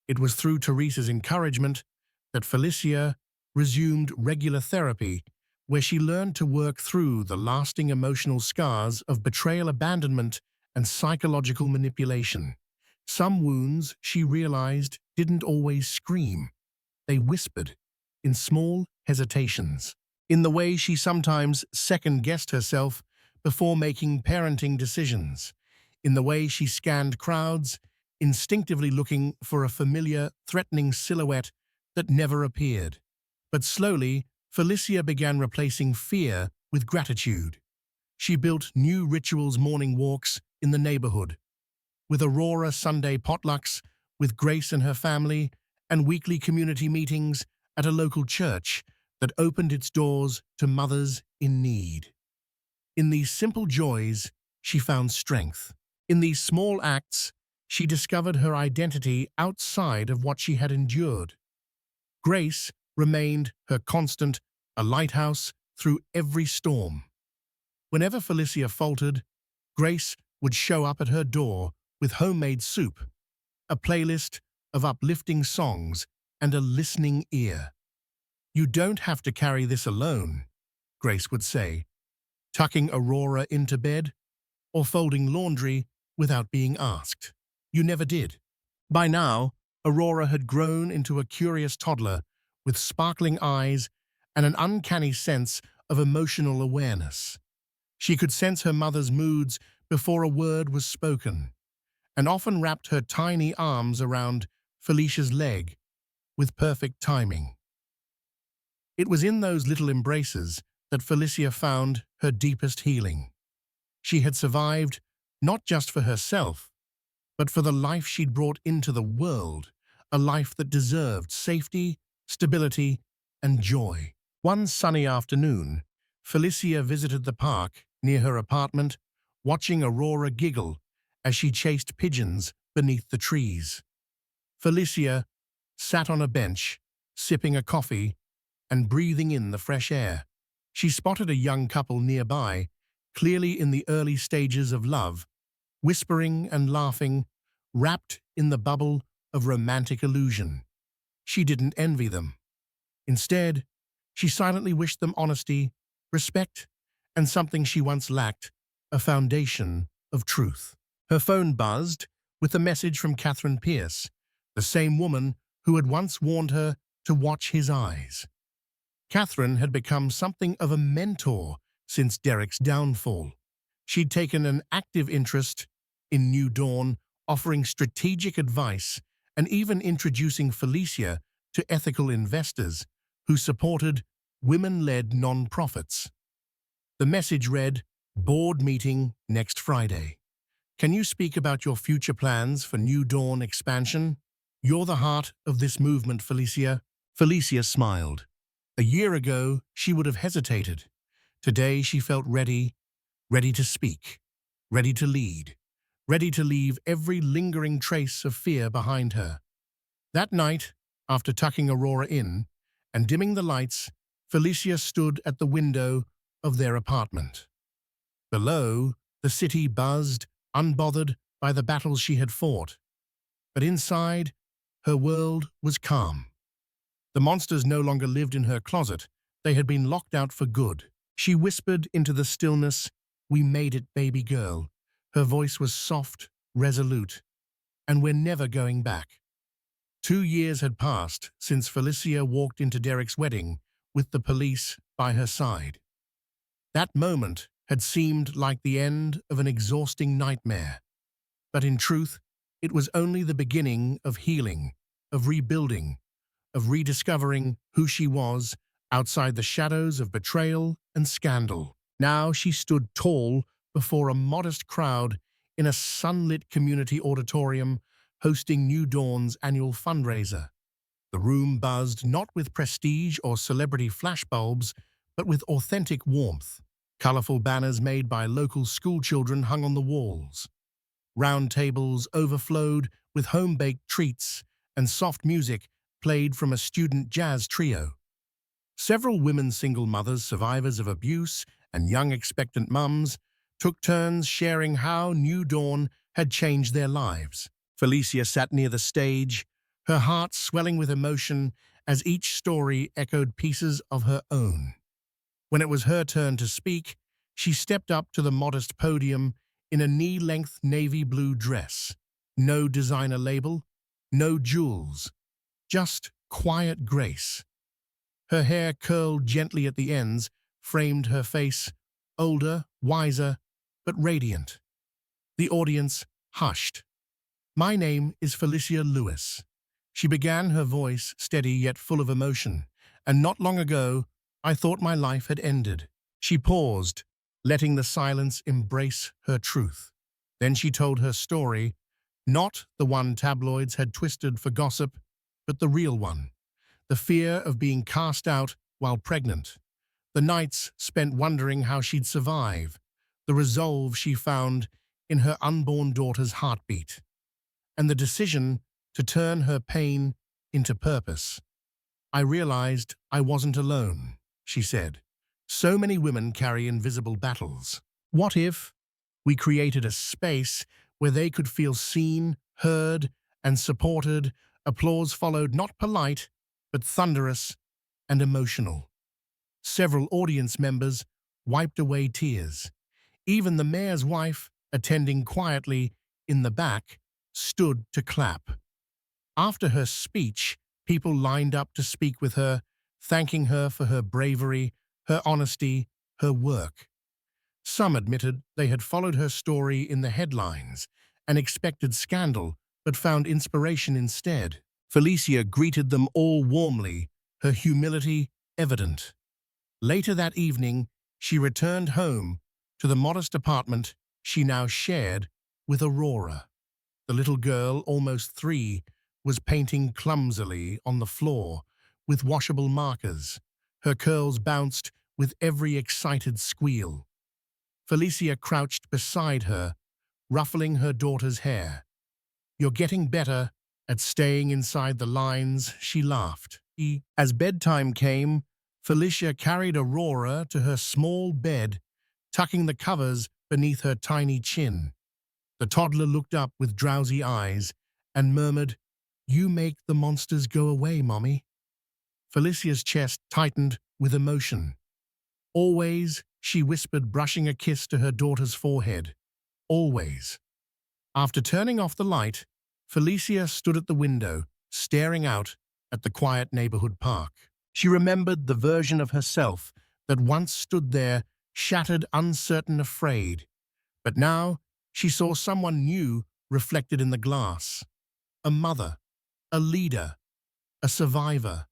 It was through Theresa's encouragement that Felicia resumed regular therapy, where she learned to work through the lasting emotional scars of betrayal, abandonment, and psychological manipulation. Some wounds, she realized, didn't always scream. They whispered, in small hesitations, in the way she sometimes second-guessed herself before making parenting decisions, in the way she scanned crowds, instinctively looking for a familiar, threatening silhouette that never appeared. But slowly, Felicia began replacing fear with gratitude. She built new rituals: morning walks in the neighborhood, with Aurora Sunday potlucks with Grace and her family, and weekly community meetings at a local church that opened its doors to mothers in need. In these simple joys, she found strength. In these small acts, she discovered her identity outside of what she had endured. Grace remained her constant, a lighthouse through every storm. Whenever Felicia faltered, Grace would show up at her door with homemade soup, a playlist of uplifting songs, and a listening ear. "You don't have to carry this alone," Grace would say, tucking Aurora into bed or folding laundry without being asked. You never did. By now, Aurora had grown into a curious toddler with sparkling eyes and an uncanny sense of emotional awareness. She could sense her mother's moods before a word was spoken, and often wrapped her tiny arms around Felicia's leg with perfect timing. It was in those little embraces that Felicia found her deepest healing. She had survived not just for herself, but for the life she'd brought into the world, a life that deserved safety, stability, and joy. One sunny afternoon, Felicia visited the park near her apartment, watching Aurora giggle as she chased pigeons beneath the trees. Felicia sat on a bench, sipping a coffee and breathing in the fresh air. She spotted a young couple nearby, clearly in the early stages of love, whispering and laughing, wrapped in the bubble of romantic illusion. She didn't envy them. Instead, she silently wished them honesty, respect, and something she once lacked, a foundation of truth. Her phone buzzed with a message from Vanessa Pierce, the same woman who had once warned her to watch his eyes. Catherine had become something of a mentor since Derek's downfall. She'd taken an active interest in New Dawn, offering strategic advice and even introducing Felicia to ethical investors who supported women-led non-profits. The message read, "Board meeting next Friday. Can you speak about your future plans for New Dawn expansion? You're the heart of this movement, Felicia." Felicia smiled. A year ago, she would have hesitated. Today, she felt ready, ready to speak, ready to lead, ready to leave every lingering trace of fear behind her. That night, after tucking Aurora in and dimming the lights, Felicia stood at the window of their apartment. Below, the city buzzed, unbothered by the battles she had fought. But inside, her world was calm. The monsters no longer lived in her closet. They had been locked out for good. She whispered into the stillness, "We made it, baby girl." Her voice was soft, resolute, "And we're never going back." 2 years had passed since Felicia walked into Derek's wedding with the police by her side. That moment had seemed like the end of an exhausting nightmare. But in truth, it was only the beginning of healing, of rebuilding, of rediscovering who she was outside the shadows of betrayal and scandal. Now she stood tall before a modest crowd in a sunlit community auditorium hosting New Dawn's annual fundraiser. The room buzzed not with prestige or celebrity flashbulbs, but with authentic warmth. Colorful banners made by local schoolchildren hung on the walls. Round tables overflowed with home-baked treats, and soft music played from a student jazz trio. Several women single mothers, survivors of abuse, and young expectant mums took turns sharing how New Dawn had changed their lives. Felicia sat near the stage, her heart swelling with emotion as each story echoed pieces of her own. When it was her turn to speak, she stepped up to the modest podium in a knee-length navy blue dress. No designer label, no jewels, just quiet grace. Her hair curled gently at the ends, framed her face, older, wiser, but radiant. The audience hushed. "My name is Felicia Lewis." She began, her voice steady yet full of emotion. "And not long ago, I thought my life had ended." She paused, letting the silence embrace her truth. Then she told her story, not the one tabloids had twisted for gossip, but the real one. The fear of being cast out while pregnant. The nights spent wondering how she'd survive. The resolve she found in her unborn daughter's heartbeat. And the decision to turn her pain into purpose. "I realized I wasn't alone," she said. "So many women carry invisible battles. What if we created a space where they could feel seen, heard, and supported?" Applause followed, not polite, but thunderous and emotional. Several audience members wiped away tears. Even the mayor's wife, attending quietly in the back, stood to clap. After her speech, people lined up to speak with her, thanking her for her bravery, her honesty, her work. Some admitted they had followed her story in the headlines and expected scandal, but found inspiration instead. Felicia greeted them all warmly, her humility evident. Later that evening, she returned home to the modest apartment she now shared with Aurora. The little girl, almost 3, was painting clumsily on the floor with washable markers, Her curls bounced with every excited squeal. Felicia crouched beside her, ruffling her daughter's hair. "You're getting better at staying inside the lines," she laughed. As bedtime came, Felicia carried Aurora to her small bed, tucking the covers beneath her tiny chin. The toddler looked up with drowsy eyes and murmured, "You make the monsters go away, Mommy." Felicia's chest tightened with emotion. "Always," she whispered, brushing a kiss to her daughter's forehead. "Always." After turning off the light, Felicia stood at the window, staring out at the quiet neighborhood park. She remembered the version of herself that once stood there, shattered, uncertain, afraid. But now she saw someone new reflected in the glass. A mother, a leader, a survivor,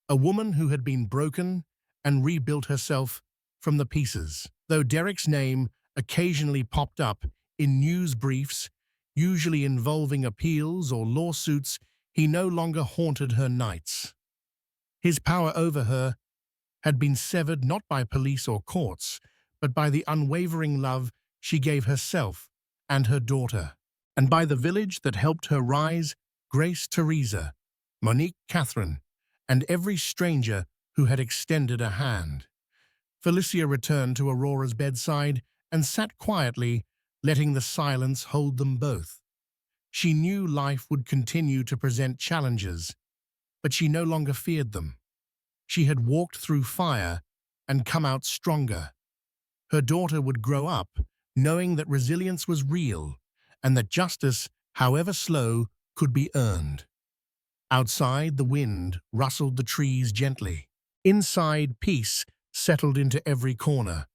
a woman who had been broken and rebuilt herself from the pieces. Though Derek's name occasionally popped up in news briefs, usually involving appeals or lawsuits, he no longer haunted her nights. His power over her had been severed not by police or courts, but by the unwavering love she gave herself and her daughter, and by the village that helped her rise: Grace, Theresa, Monique, Catherine, and every stranger who had extended a hand. Felicia returned to Aurora's bedside and sat quietly, letting the silence hold them both. She knew life would continue to present challenges, but she no longer feared them. She had walked through fire and come out stronger. Her daughter would grow up knowing that resilience was real and that justice, however slow, could be earned. Outside, the wind rustled the trees gently. Inside, peace settled into every corner.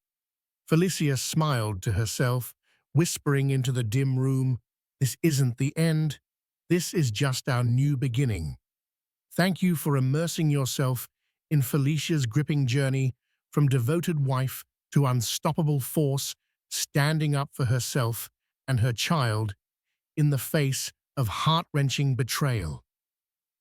Felicia smiled to herself, whispering into the dim room, "This isn't the end. This is just our new beginning." Thank you for immersing yourself in Felicia's gripping journey from devoted wife to unstoppable force, standing up for herself and her child in the face of heart-wrenching betrayal.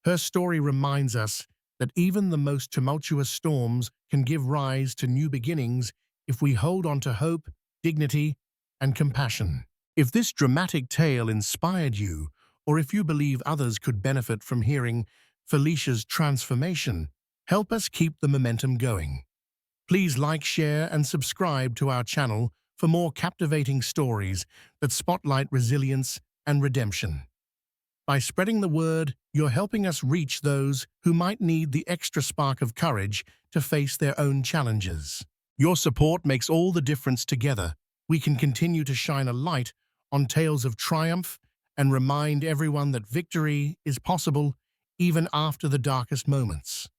Her story reminds us that even the most tumultuous storms can give rise to new beginnings if we hold on to hope, dignity, and compassion. If this dramatic tale inspired you, or if you believe others could benefit from hearing Felicia's transformation, help us keep the momentum going. Please like, share, and subscribe to our channel for more captivating stories that spotlight resilience and redemption. By spreading the word, you're helping us reach those who might need the extra spark of courage to face their own challenges. Your support makes all the difference. Together, we can continue to shine a light on tales of triumph and remind everyone that victory is possible even after the darkest moments.